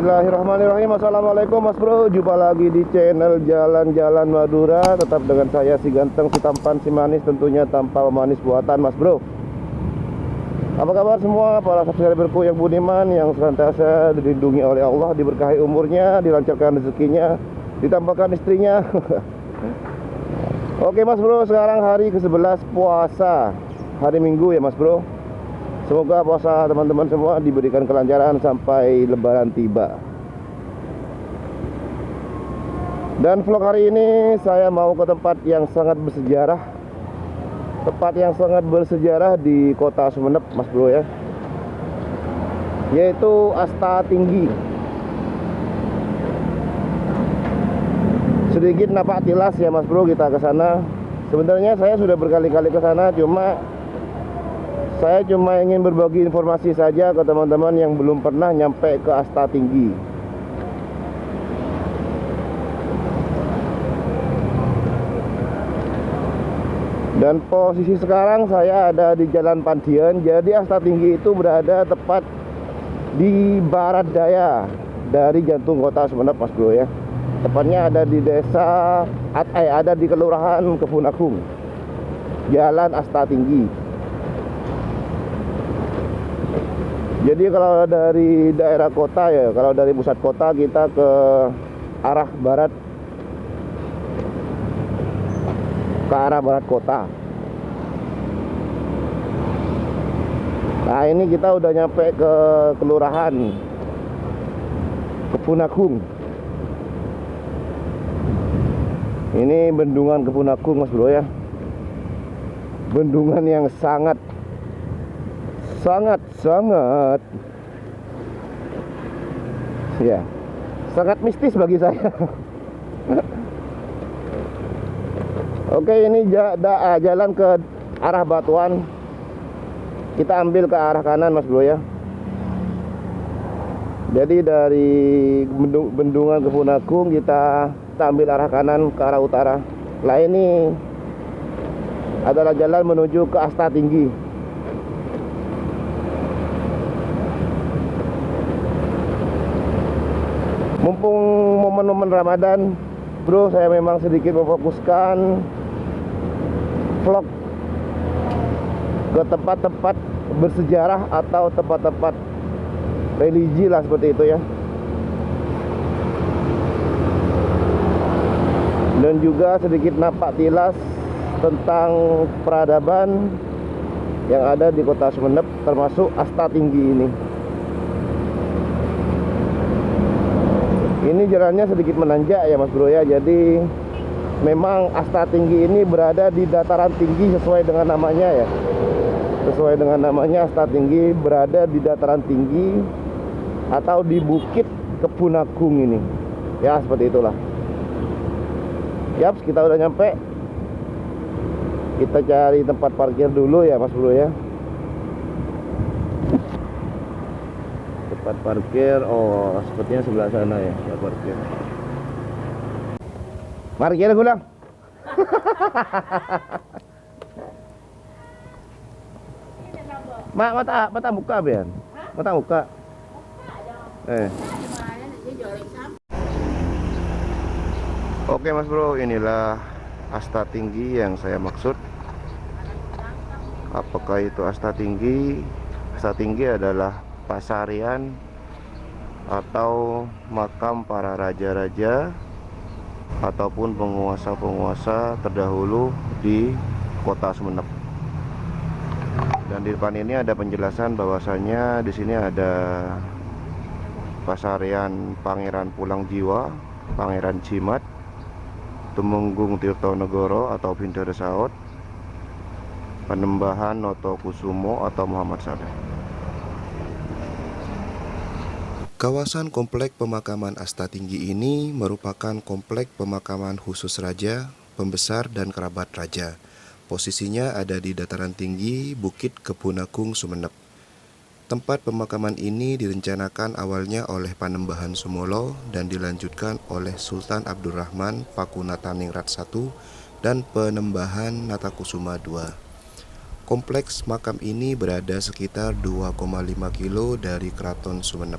Bismillahirrahmanirrahim. Assalamualaikum Mas Bro. Jumpa lagi di channel Jalan-Jalan Madura. Tetap dengan saya si ganteng, si tampan, si manis, tentunya tanpa manis buatan Mas Bro. Apa kabar semua para subscriberku yang budiman, yang senantiasa dilindungi oleh Allah, diberkahi umurnya, dilancarkan rezekinya, ditambahkan istrinya. Oke Mas Bro, sekarang hari ke-11 puasa, hari Minggu ya Mas Bro. Semoga puasa teman-teman semua diberikan kelancaran sampai lebaran tiba. Dan vlog hari ini saya mau ke tempat yang sangat bersejarah. Tempat yang sangat bersejarah di kota Sumeneb Mas Bro ya, yaitu Asta Tinggi. Sedikit napak tilas ya Mas Bro kita ke sana. Sebenarnya saya sudah berkali-kali ke sana, saya cuma ingin berbagi informasi saja ke teman-teman yang belum pernah nyampe ke Asta Tinggi. Dan posisi sekarang saya ada di Jalan Pandian. Jadi Asta Tinggi itu berada tepat di barat daya dari jantung kota Sumeneb Mas Bro ya. Tepatnya ada di desa, ada di Kelurahan Kebun Agung, Jalan Asta Tinggi. Jadi kalau dari daerah kota ya, kalau dari pusat kota kita ke arah barat, kota. Nah ini kita udah nyampe ke Kelurahan Kebun Agung. Ini bendungan Kebun Agung Mas Bro ya. Bendungan yang sangat ya, sangat mistis bagi saya. Oke, ini jalan ke arah Batuan. Kita ambil ke arah kanan Mas Bro ya. Jadi dari bendungan Kebun Agung kita ambil arah kanan ke arah utara. Nah ini adalah jalan menuju ke Asta Tinggi. Mumpung momen-momen Ramadan Bro, saya memang sedikit memfokuskan vlog ke tempat-tempat bersejarah atau tempat-tempat religi lah, seperti itu ya. Dan juga sedikit napak tilas tentang peradaban yang ada di kota Sumeneb, termasuk Asta Tinggi ini. Ini jalannya sedikit menanjak ya Mas Bro ya. Jadi memang Asta Tinggi ini berada di dataran tinggi sesuai dengan namanya ya. Sesuai dengan namanya, Asta Tinggi berada di dataran tinggi atau di Bukit Kebun Agung ini. Ya seperti itulah. Yaps, kita udah nyampe. Kita cari tempat parkir dulu ya Mas Bro ya. Tempat parkir, oh sepertinya sebelah sana ya, tempat parkir. Parkir ulang. Mata buka Bian. Mata buka. Oke Mas Bro, inilah Asta Tinggi yang saya maksud. Apakah itu Asta Tinggi? Asta Tinggi adalah pasarian atau makam para raja-raja ataupun penguasa-penguasa terdahulu di kota Sumeneb. Dan di depan ini ada penjelasan bahwasanya di sini ada pasarian Pangeran Pulang Jiwa, Pangeran Jimat, Tumenggung Tirtonegoro atau Bindara Saud, Panembahan Notokusumo atau Muhammad Saleh. Kawasan komplek pemakaman Asta Tinggi ini merupakan komplek pemakaman khusus raja, pembesar, dan kerabat raja. Posisinya ada di dataran tinggi Bukit Kebun Agung, Sumeneb. Tempat pemakaman ini direncanakan awalnya oleh Panembahan Sumolo dan dilanjutkan oleh Sultan Abdurrahman Pakunataningrat I dan Panembahan Natakusuma II. Kompleks makam ini berada sekitar 2,5 kilo dari Keraton Sumeneb.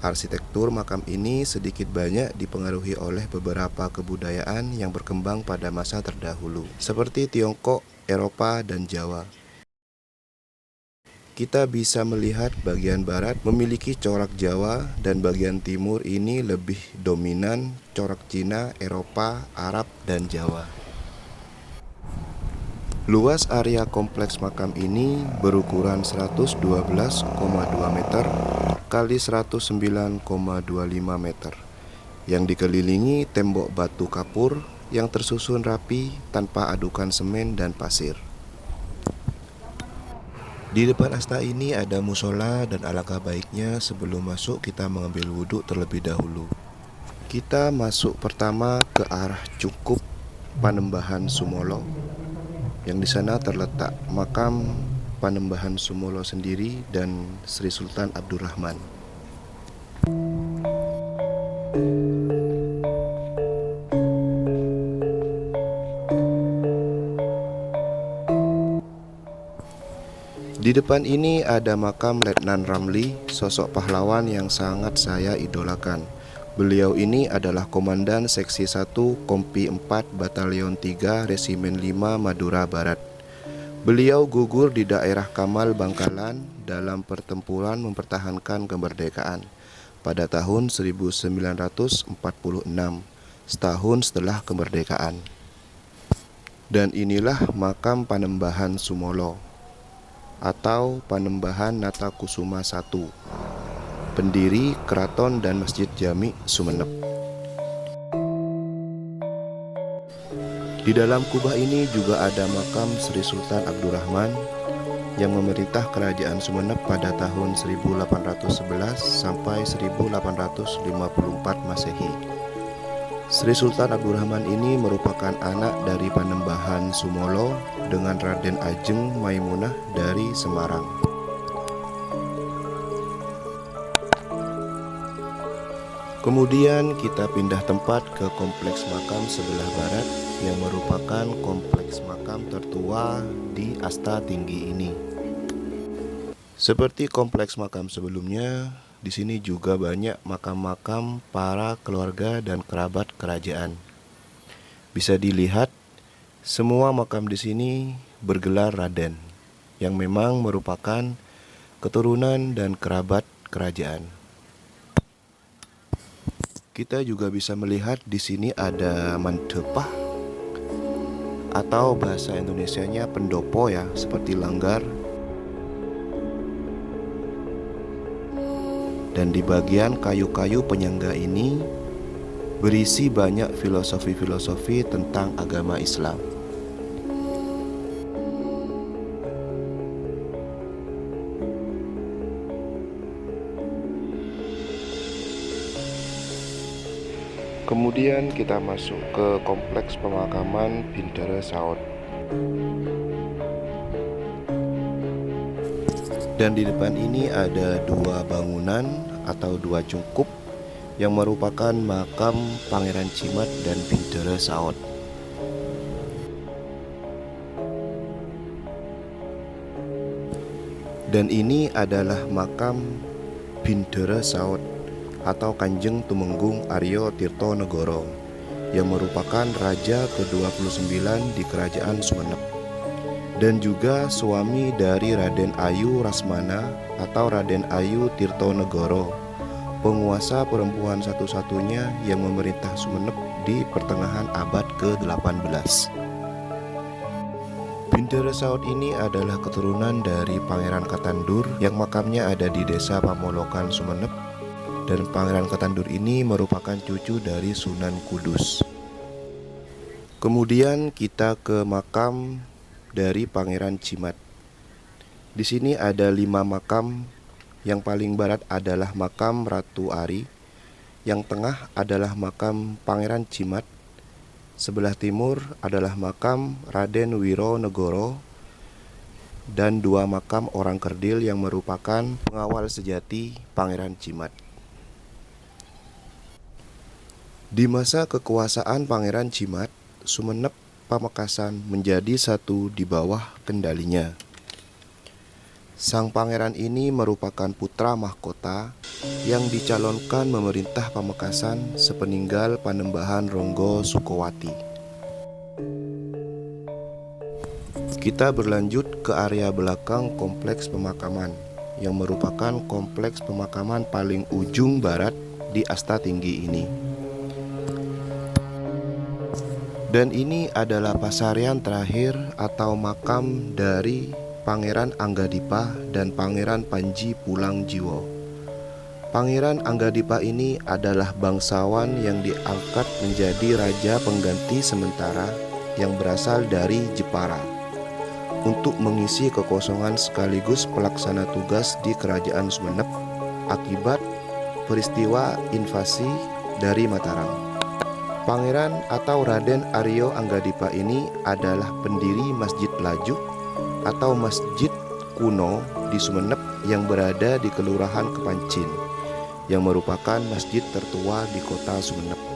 Arsitektur makam ini sedikit banyak dipengaruhi oleh beberapa kebudayaan yang berkembang pada masa terdahulu, seperti Tiongkok, Eropa, dan Jawa. Kita bisa melihat bagian barat memiliki corak Jawa dan bagian timur ini lebih dominan corak Cina, Eropa, Arab, dan Jawa. Luas area kompleks makam ini berukuran 112,2 meter kali 109,25 meter yang dikelilingi tembok batu kapur yang tersusun rapi tanpa adukan semen dan pasir. Di depan asta ini ada musola dan alangkah baiknya sebelum masuk kita mengambil wudhu terlebih dahulu. Kita masuk pertama ke arah Cungkup Panembahan Sumolo, yang di sana terletak makam Panembahan Sumolo sendiri dan Sri Sultan Abdurrahman. Di depan ini ada makam Letnan Ramli, sosok pahlawan yang sangat saya idolakan. Beliau ini adalah Komandan Seksi 1 Kompi 4 Batalion 3 Resimen 5 Madura Barat. Beliau gugur di daerah Kamal Bangkalan dalam pertempuran mempertahankan kemerdekaan pada tahun 1946, setahun setelah kemerdekaan. Dan inilah makam Panembahan Sumolo atau Panembahan Natakusuma I, pendiri Keraton dan Masjid Jami Sumenep. Di dalam kubah ini juga ada makam Sri Sultan Abdurrahman yang memerintah Kerajaan Sumenep pada tahun 1811 sampai 1854 Masehi. Sri Sultan Abdurrahman ini merupakan anak dari Panembahan Sumolo dengan Raden Ajeng Maimunah dari Semarang. Kemudian kita pindah tempat ke kompleks makam sebelah barat yang merupakan kompleks makam tertua di Asta Tinggi ini. Seperti kompleks makam sebelumnya, di sini juga banyak makam-makam para keluarga dan kerabat kerajaan. Bisa dilihat, semua makam di sini bergelar Raden, yang memang merupakan keturunan dan kerabat kerajaan. Kita juga bisa melihat di sini ada mantepah atau bahasa Indonesianya pendopo ya, seperti langgar. Dan di bagian kayu-kayu penyangga ini berisi banyak filosofi-filosofi tentang agama Islam. Kemudian kita masuk ke kompleks pemakaman Bintara Saud. Dan di depan ini ada dua bangunan atau dua cungkup yang merupakan makam Pangeran Cimat dan Bintara Saud. Dan ini adalah makam Bintara Saud atau Kanjeng Tumenggung Aryo Tirtonegoro yang merupakan raja ke-29 di Kerajaan Sumenep dan juga suami dari Raden Ayu Rasmana atau Raden Ayu Tirtonegoro, penguasa perempuan satu-satunya yang memerintah Sumenep di pertengahan abad ke-18. Bintara Saud ini adalah keturunan dari Pangeran Katandur yang makamnya ada di Desa Pamolokan Sumenep. Dan Pangeran Katandur ini merupakan cucu dari Sunan Kudus. Kemudian kita ke makam dari Pangeran Cimat. Di sini ada 5 makam. Yang paling barat adalah makam Ratu Ari. Yang tengah adalah makam Pangeran Cimat. Sebelah timur adalah makam Raden Wironegoro. Dan 2 makam orang kerdil yang merupakan pengawal sejati Pangeran Cimat. Di masa kekuasaan Pangeran Cimat, Sumenep Pamekasan menjadi satu di bawah kendalinya. Sang pangeran ini merupakan putra mahkota yang dicalonkan memerintah Pamekasan sepeninggal Panembahan Ronggo Sukowati. Kita berlanjut ke area belakang kompleks pemakaman yang merupakan kompleks pemakaman paling ujung barat di Asta Tinggi ini. Dan ini adalah pasarian terakhir atau makam dari Pangeran Anggadipa dan Pangeran Panji Pulangjiwo. Pangeran Anggadipa ini adalah bangsawan yang diangkat menjadi raja pengganti sementara yang berasal dari Jepara untuk mengisi kekosongan sekaligus pelaksana tugas di Kerajaan Sumenep akibat peristiwa invasi dari Mataram. Pangeran atau Raden Aryo Anggadipa ini adalah pendiri Masjid Lajuk atau masjid kuno di Sumenep yang berada di Kelurahan Kepancin, yang merupakan masjid tertua di kota Sumenep.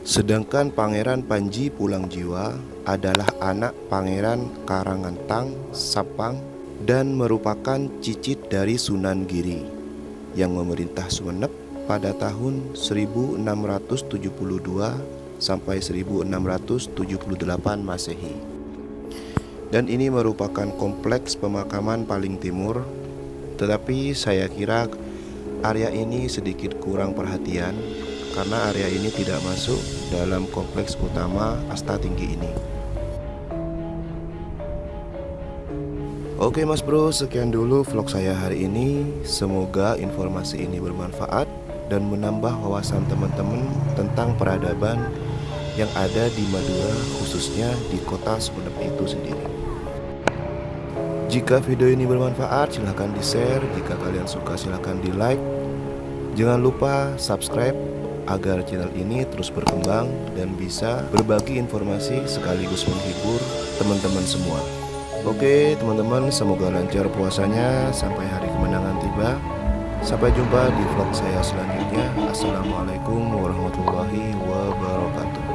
Sedangkan Pangeran Panji Pulangjiwa adalah anak Pangeran Karangantang Sapang dan merupakan cicit dari Sunan Giri yang memerintah Sumenep pada tahun 1672 sampai 1678 Masehi. Dan ini merupakan kompleks pemakaman paling timur. Tetapi saya kira area ini sedikit kurang perhatian karena area ini tidak masuk dalam kompleks utama Asta Tinggi ini. Oke Mas Bro, sekian dulu vlog saya hari ini. Semoga informasi ini bermanfaat dan menambah wawasan teman-teman tentang peradaban yang ada di Madura, khususnya di kota Sumenep itu sendiri. Jika video ini bermanfaat, silahkan di-share. Jika kalian suka, silahkan di-like. Jangan lupa subscribe agar channel ini terus berkembang dan bisa berbagi informasi sekaligus menghibur teman-teman semua. Oke teman-teman, semoga lancar puasanya sampai hari kemenangan tiba. Sampai jumpa di vlog saya selanjutnya. Assalamualaikum warahmatullahi wabarakatuh.